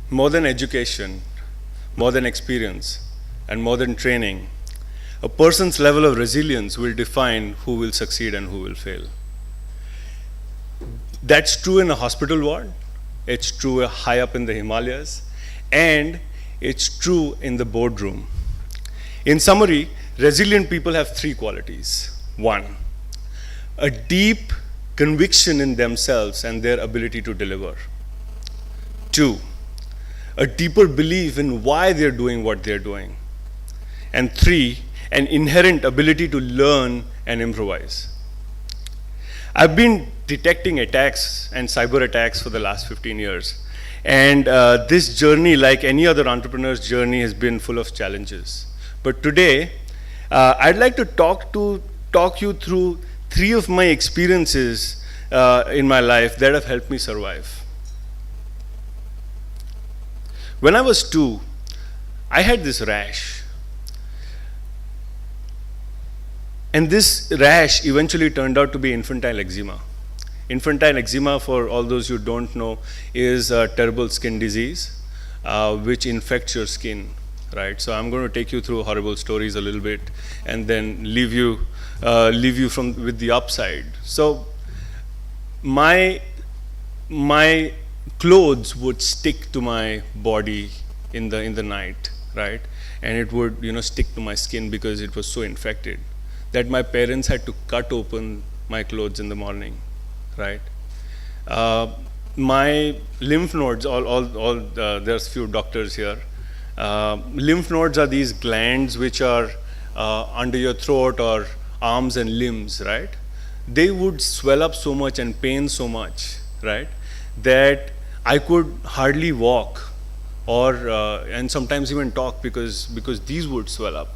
more than education, more than experience, and more than training, a person's level of resilience will define who will succeed and who will fail. That's true in a hospital ward, it's true high up in the Himalayas, and it's true in the boardroom. In summary, resilient people have three qualities. One, a deep conviction in themselves and their ability to deliver. Two, a deeper belief in why they're doing what they're doing. And three, an inherent ability to learn and improvise. I've been detecting attacks and cyber attacks for the last 15 years. And this journey, like any other entrepreneur's journey, has been full of challenges. But today, I'd like to talk you through three of my experiences in my life that have helped me survive. When I was 2, I had this rash. And this rash eventually turned out to be infantile eczema. Infantile eczema, for all those who don't know, is a terrible skin disease which infects your skin, right? So I'm going to take you through horrible stories a little bit and then leave you with the upside. So my clothes would stick to my body in the night, right? And it would stick to my skin because it was so infected that my parents had to cut open my clothes in the morning, right? My lymph nodes, there's few doctors here. Lymph nodes are these glands which are under your throat or arms and limbs, right? They would swell up so much and pain so much, right, that I could hardly walk or and sometimes even talk because these would swell up.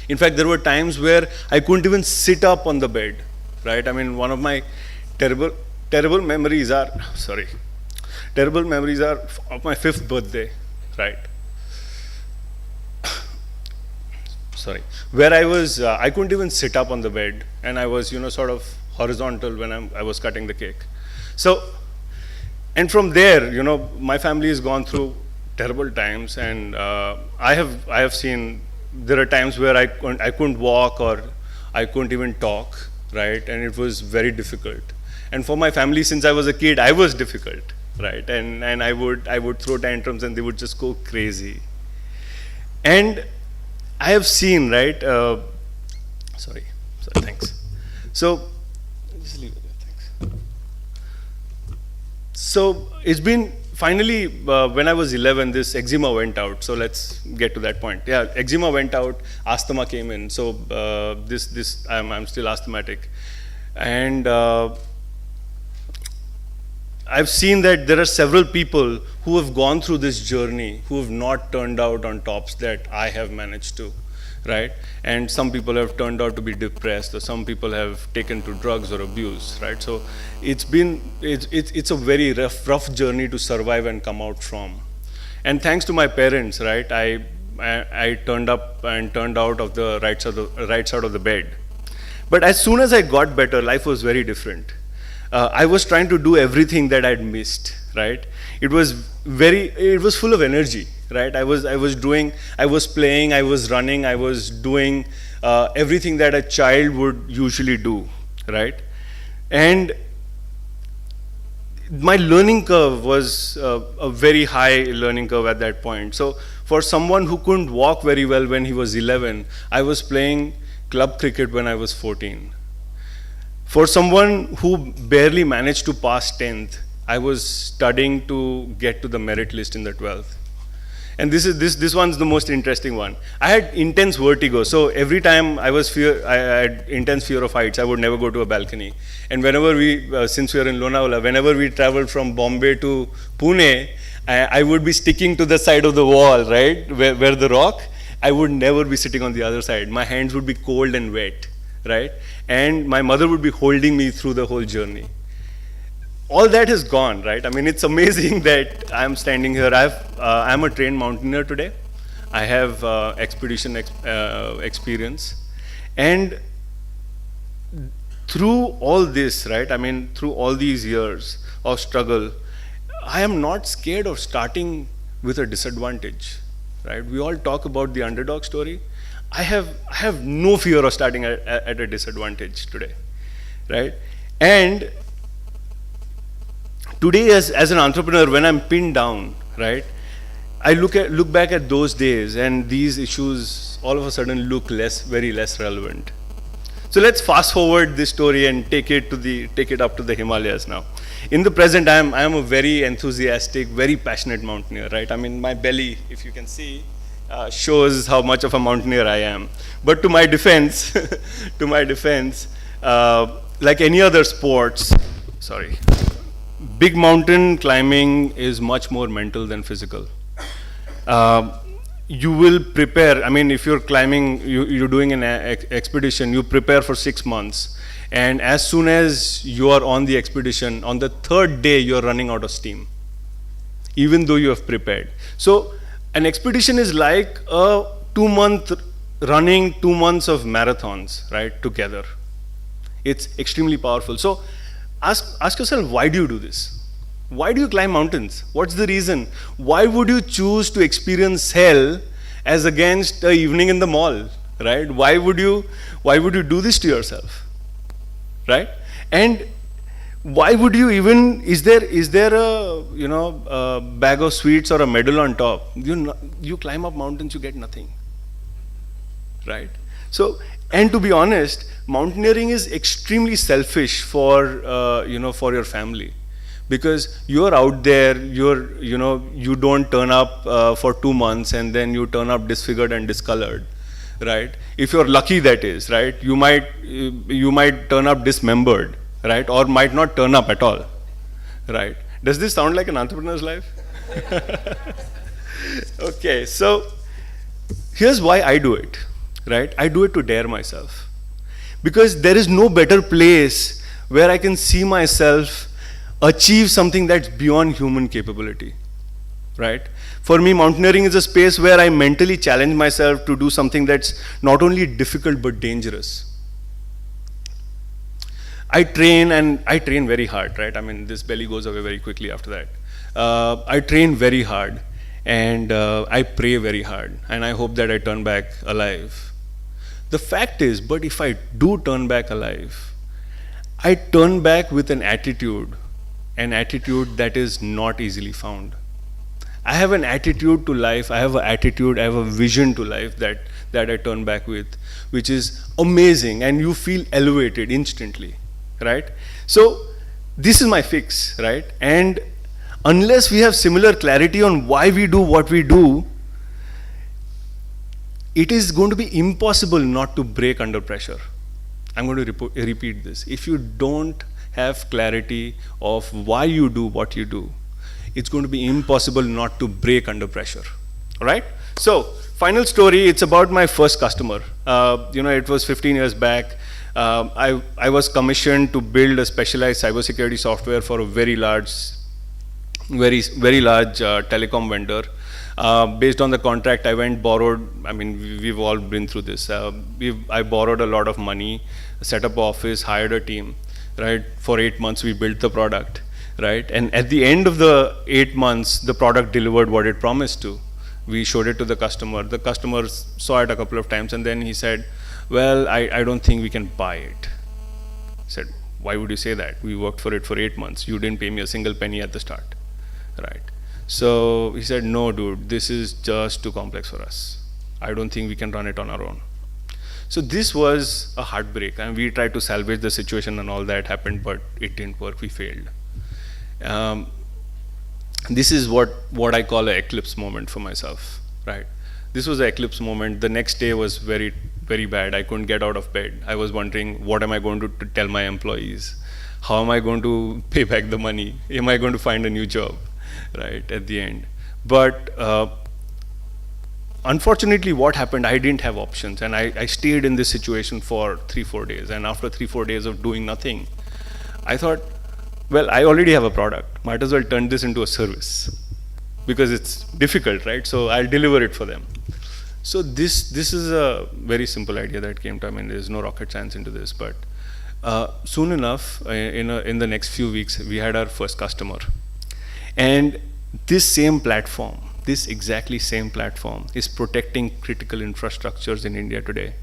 In fact, there were times where I couldn't even sit up on the bed, right? I mean, one of my terrible memories are of my 5th birthday, right? Sorry, where I couldn't even sit up on the bed, and I was, sort of horizontal when I was cutting the cake. So, and from there, my family has gone through terrible times, and I have seen there are times where I couldn't walk or I couldn't even talk, right? And it was very difficult. And for my family, since I was a kid, I was difficult, right? And I would throw tantrums, and they would just go crazy. And I have seen, right? Sorry, thanks. So, just leave it there, thanks. So it's been finally when I was 11, this eczema went out. So let's get to that point. Yeah, eczema went out, asthma came in. So I'm still asthmatic, and I've seen that there are several people who have gone through this journey who have not turned out on tops that I have managed to, right? And some people have turned out to be depressed, or some people have taken to drugs or abuse, right? So it's a very rough journey to survive and come out from. And thanks to my parents, right, I turned up and turned out of the right side of the bed. But as soon as I got better, life was very different. I was trying to do everything that I'd missed, right? It was full of energy, right? I was playing, I was running, I was doing everything that a child would usually do, right? And my learning curve was a very high learning curve at that point. So for someone who couldn't walk very well when he was 11, I was playing club cricket when I was 14. For someone who barely managed to pass 10th, I was studying to get to the merit list in the 12th. And this one's the most interesting one. I had intense vertigo, so every time I had intense fear of heights. I would never go to a balcony. And whenever since we are in Lonavala, whenever we traveled from Bombay to Pune, I would be sticking to the side of the wall, right, where the rock. I would never be sitting on the other side. My hands would be cold and wet, right? And my mother would be holding me through the whole journey. All that has gone, right? I mean, it's amazing that I'm standing here. I'm a trained mountaineer today. I have expedition experience. And through all this, right, I mean, through all these years of struggle, I am not scared of starting with a disadvantage, right? We all talk about the underdog story. I have no fear of starting at a disadvantage today, right? And today, as an entrepreneur, when I'm pinned down, right, I look back at those days, and these issues all of a sudden look very less relevant. So let's fast forward this story and take it up to the Himalayas now. In the present, I am a very enthusiastic, very passionate mountaineer, right? I mean, my belly, if you can see, shows how much of a mountaineer I am. But to my defense, like any other sports, big mountain climbing is much more mental than physical. You will prepare, I mean, if you're climbing, you're doing an expedition, you prepare for 6 months. And as soon as you are on the expedition, on the 3rd day, you're running out of steam, even though you have prepared. So an expedition is like a 2-month running 2 months of marathons, right, together. It's extremely powerful. So ask yourself, why do you do this? Why do you climb mountains? What's the reason? Why would you choose to experience hell as against an evening in the mall, right? Why would you do this to yourself, right? And why would you even, is there a, a bag of sweets or a medal on top? You climb up mountains, you get nothing, right? So, and to be honest, mountaineering is extremely selfish for your family. Because you're out there, you don't turn up for 2 months and then you turn up disfigured and discolored, right? If you're lucky, that is, right? You might turn up dismembered, right? Or might not turn up at all, right? Does this sound like an entrepreneur's life? Okay, so here's why I do it, right? I do it to dare myself. Because there is no better place where I can see myself achieve something that's beyond human capability, right? For me, mountaineering is a space where I mentally challenge myself to do something that's not only difficult but dangerous. I train very hard, right? I mean, this belly goes away very quickly after that. I train very hard, and I pray very hard, and I hope that I turn back alive. The fact is, but if I do turn back alive, I turn back with an attitude that is not easily found. I have an attitude to life, I have a vision to life that I turn back with, which is amazing, and you feel elevated instantly, right? So this is my fix, right? And unless we have similar clarity on why we do what we do, it is going to be impossible not to break under pressure. I'm going to repeat this. If you don't have clarity of why you do what you do, it's going to be impossible not to break under pressure. All right? So, final story, it's about my first customer. It was 15 years back. I was commissioned to build a specialized cybersecurity software for a very large telecom vendor. Based on the contract, I we've all been through this. I borrowed a lot of money, set up an office, hired a team. Right? For 8 months, we built the product, right? And at the end of the 8 months, the product delivered what it promised to. We showed it to the customer. The customer saw it a couple of times, and then he said, well, I don't think we can buy it. I said, why would you say that? We worked for it for 8 months. You didn't pay me a single penny at the start, right? So he said, no, dude, this is just too complex for us. I don't think we can run it on our own. So this was a heartbreak, and we tried to salvage the situation and all that happened, but it didn't work, we failed. This is what I call an eclipse moment for myself, right? This was an eclipse moment. The next day was very, very bad. I couldn't get out of bed. I was wondering, what am I going to tell my employees? How am I going to pay back the money? Am I going to find a new job, right, at the end? But unfortunately, what happened, I didn't have options, and I stayed in this situation for 3-4 days. And after 3-4 days of doing nothing, I thought, well, I already have a product. Might as well turn this into a service, because it's difficult, right? So I'll deliver it for them. So this is a very simple idea that came to me. I mean, there's no rocket science into this, but soon enough, in the next few weeks, we had our first customer. And this same platform, this exactly same platform is protecting critical infrastructures in India today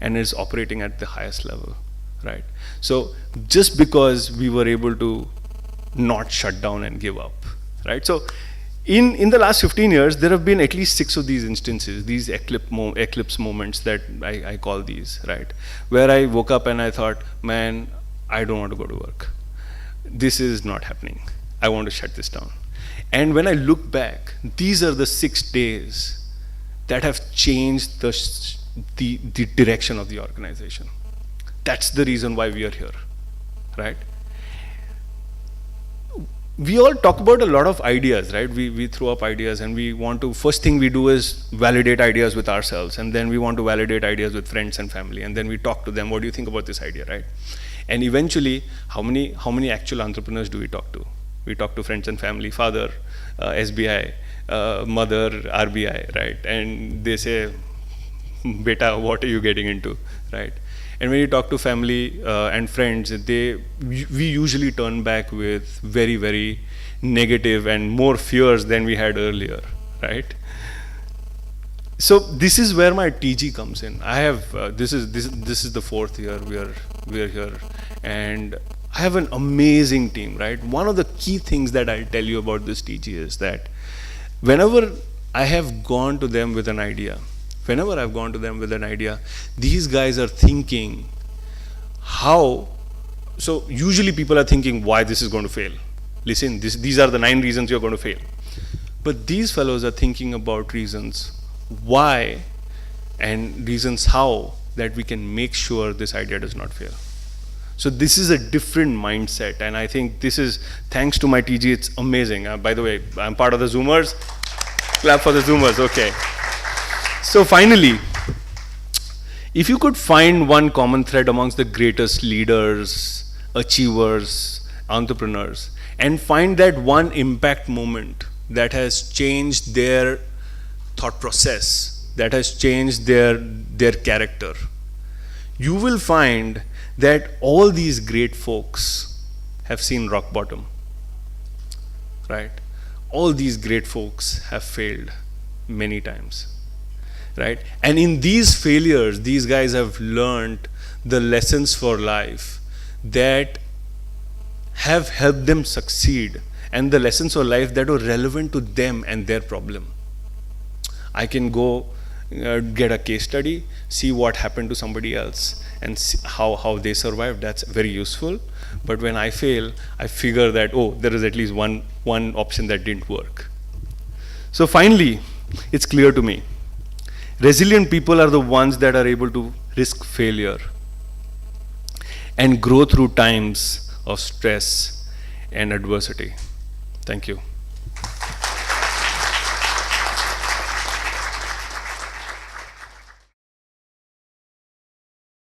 and is operating at the highest level, right? So just because we were able to not shut down and give up, right? So in the last 15 years, there have been at least 6 of these instances, these eclipse moments that I call these, right? Where I woke up and I thought, man, I don't want to go to work. This is not happening. I want to shut this down. And when I look back, these are the 6 days that have changed the direction of the organization. That's the reason why we are here, right? We all talk about a lot of ideas, right? We throw up ideas and we want to, first thing we do is validate ideas with ourselves, and then we want to validate ideas with friends and family, and then we talk to them, what do you think about this idea, right? And eventually, how many actual entrepreneurs do we talk to? We talk to friends and family, father, SBI, mother, RBI, right? And they say, beta, what are you getting into, right? And when you talk to family and friends, we usually turn back with very, very negative and more fears than we had earlier, right? So this is where my TG comes in. I have this is the 4th year we are here, and I have an amazing team, right? One of the key things that I'll tell you about this TG is that whenever I have gone to them with an idea, these guys are thinking how, so usually people are thinking why this is going to fail. Listen, these are the 9 reasons you're going to fail. But these fellows are thinking about reasons why and reasons how that we can make sure this idea does not fail. So this is a different mindset, and I think this is, thanks to my TG, it's amazing. By the way, I'm part of the Zoomers. Clap for the Zoomers, okay. So finally, if you could find one common thread amongst the greatest leaders, achievers, entrepreneurs, and find that one impact moment that has changed their thought process, that has changed their character, you will find that all these great folks have seen rock bottom, right? All these great folks have failed many times, right? And in these failures, these guys have learned the lessons for life that have helped them succeed, and the lessons for life that were relevant to them and their problem. I can go get a case study, see what happened to somebody else, and see how they survived. That's very useful. But when I fail, I figure that, oh, there is at least one option that didn't work. So finally, it's clear to me, resilient people are the ones that are able to risk failure and grow through times of stress and adversity. Thank you.